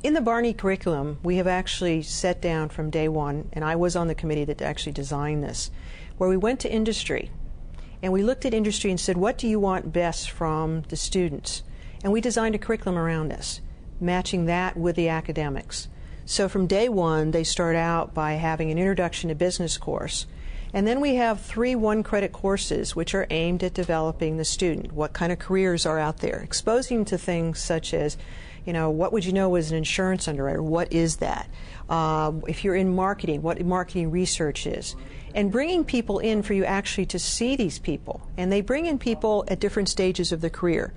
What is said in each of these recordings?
In the Barney curriculum, we have actually set down from day one, and I was on the committee that actually designed this, where we went to industry, and we looked at industry and said, what do you want best from the students? And we designed a curriculum around this, matching that with the academics. So from day one, they start out by having an introduction to business course. And then we have 3 one-credit courses which are aimed at developing the student. What kind of careers are out there? Exposing them to things such as, you know, what would you know as an insurance underwriter? What is that? If you're in marketing, what marketing research is. And bringing people in for you actually to see these people. And they bring in people at different stages of the career.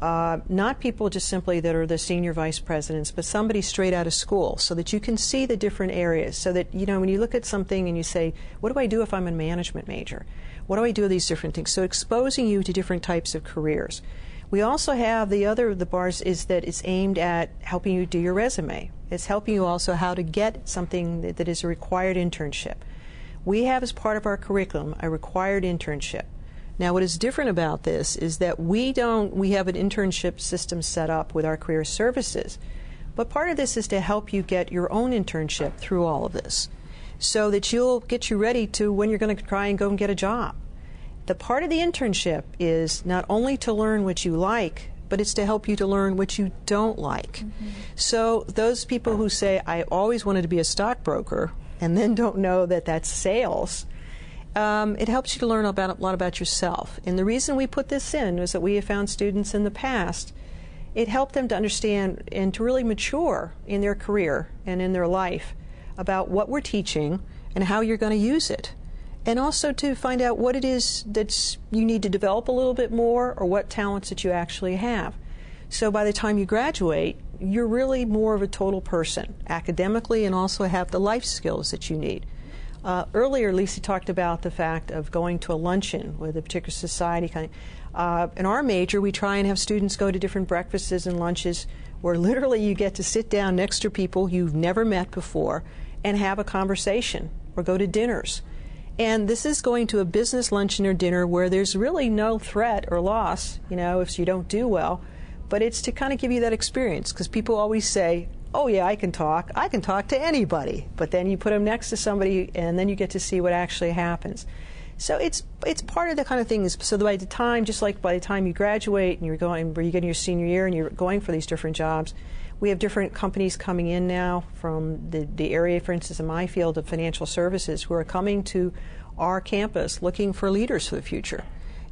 Not people just simply that are the senior vice presidents, but somebody straight out of school, so that you can see the different areas, so that, you know, when you look at something and you say, what do I do if I'm a management major? What do I do with these different things? So exposing you to different types of careers. We also have the bars is that it's aimed at helping you do your resume. It's helping you also how to get something that is a required internship. We have as part of our curriculum a required internship. Now, what is different about this is that we have an internship system set up with our career services, but part of this is to help you get your own internship through all of this, so that you'll get you ready to when you're going to try and go and get a job. The part of the internship is not only to learn what you like, but it's to help you to learn what you don't like. Mm-hmm. So those people who say, I always wanted to be a stockbroker, and then don't know that that's sales, it helps you to learn a lot about yourself. And the reason we put this in is that we have found students in the past, it helped them to understand and to really mature in their career and in their life about what we're teaching and how you're going to use it. And also to find out what it is that you need to develop a little bit more, or what talents that you actually have. So by the time you graduate, you're really more of a total person, academically, and also have the life skills that you need. Earlier, Lisa talked about the fact of going to a luncheon with a particular society. In our major, we try and have students go to different breakfasts and lunches where literally you get to sit down next to people you've never met before and have a conversation, or go to dinners. And this is going to a business luncheon or dinner where there's really no threat or loss, you know, if you don't do well. But it's to kind of give you that experience, because people always say, oh yeah, I can talk to anybody. But then you put them next to somebody, and then you get to see what actually happens. So it's part of the kind of things. So by the time, just like by the time you graduate and you're getting your senior year and you're going for these different jobs, we have different companies coming in now from the area, for instance, in my field of financial services, who are coming to our campus looking for leaders for the future.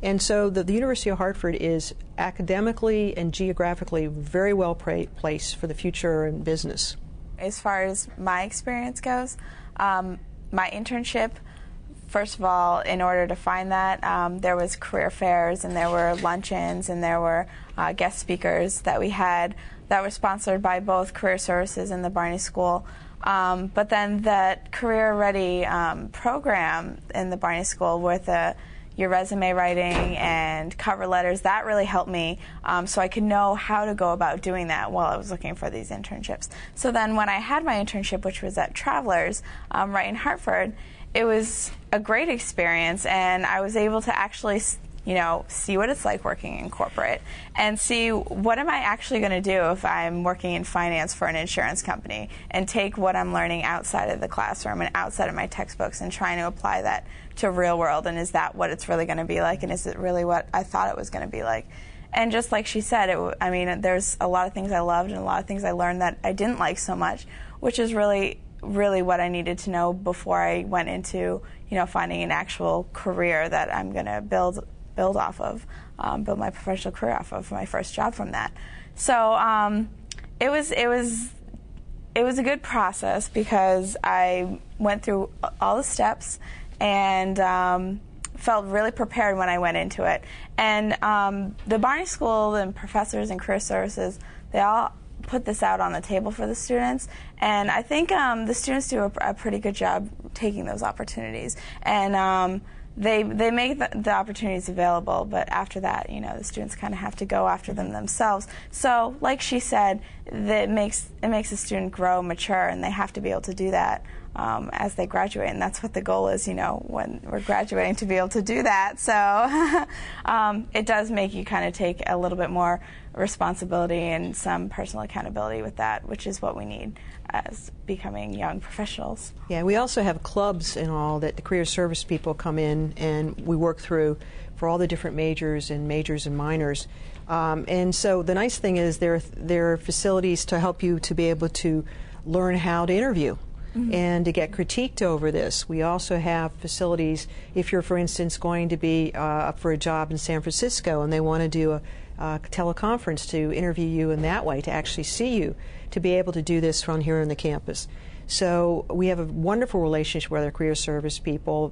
And so the University of Hartford is academically and geographically very well placed for the future in business. As far as my experience goes, my internship, first of all, in order to find that, there was career fairs, and there were luncheons, and there were guest speakers that we had that were sponsored by both Career Services and the Barney School. But then that Career Ready program in the Barney School with your resume writing and cover letters, that really helped me, so I could know how to go about doing that while I was looking for these internships. So then when I had my internship, which was at Travelers, right in Hartford, it was a great experience, and I was able to actually, you know, see what it's like working in corporate and see what am I actually going to do if I'm working in finance for an insurance company, and take what I'm learning outside of the classroom and outside of my textbooks and trying to apply that to real world, and is that what it's really going to be like, and is it really what I thought it was going to be like? And just like she said, I mean, there's a lot of things I loved and a lot of things I learned that I didn't like so much, which is really what I needed to know before I went into, you know, finding an actual career that I'm going to build off of, build my professional career off of, my first job from that. So it was a good process, because I went through all the steps and felt really prepared when I went into it. And the Barney School and professors and Career Services, they all put this out on the table for the students, and I think the students do a pretty good job taking those opportunities, and they make the opportunities available, but after that, you know, the students kind of have to go after them themselves. So like she said, that it makes a student grow, mature, and they have to be able to do that as they graduate, and that's what the goal is, when we're graduating, to be able to do that. So it does make you kind of take a little bit more responsibility and some personal accountability with that, which is what we need as becoming young professionals. Yeah, we also have clubs and all that the career service people come in and we work through for all the different majors and minors. And so the nice thing is there are facilities to help you to be able to learn how to interview. Mm-hmm. And to get critiqued over this. We also have facilities, if you're, for instance, going to be up for a job in San Francisco and they want to do a teleconference to interview you in that way, to actually see you, to be able to do this from here on the campus. So we have a wonderful relationship with our career service people,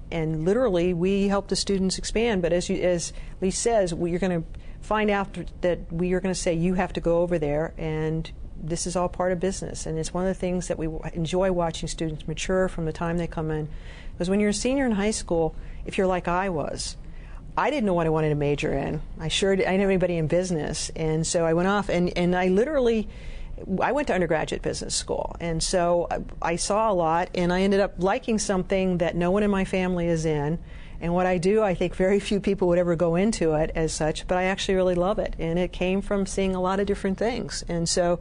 and literally we help the students expand. But as Lee says, you're going to find out that we are going to say you have to go over there, and this is all part of business, and it's one of the things that we enjoy watching students mature from the time they come in. Because when you're a senior in high school, if you're like I was, I didn't know what I wanted to major in. I didn't know anybody in business, and so I went off and I went to undergraduate business school, and so I saw a lot, and I ended up liking something that no one in my family is in. And what I do, I think very few people would ever go into it as such, but I actually really love it. And it came from seeing a lot of different things. And so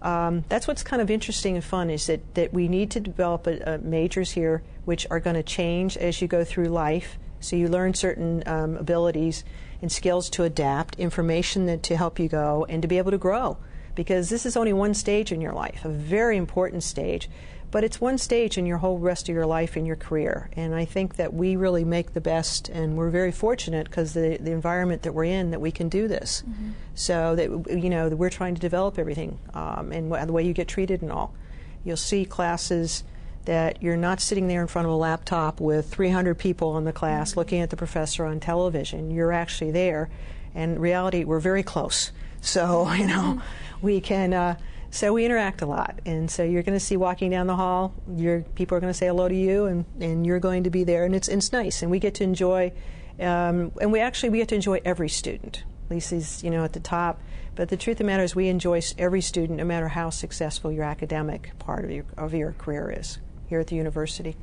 that's what's kind of interesting and fun, is that we need to develop majors here which are going to change as you go through life. So you learn certain abilities and skills to adapt, information to help you go, and to be able to grow. Because this is only one stage in your life, a very important stage. But it's one stage in your whole rest of your life and your career. And I think that we really make the best, and we're very fortunate because the environment that we're in, that we can do this. Mm-hmm. So that, we're trying to develop everything, and the way you get treated and all. You'll see classes that you're not sitting there in front of a laptop with 300 people in the class mm-hmm. looking at the professor on television. You're actually there. And in reality, we're very close. So, we can... So we interact a lot, and so you're going to see walking down the hall, people are going to say hello to you, and you're going to be there, and it's nice, and we get to enjoy, and we get to enjoy every student. Lisa's, at the top, but the truth of the matter is we enjoy every student, no matter how successful your academic part of your career is here at the university.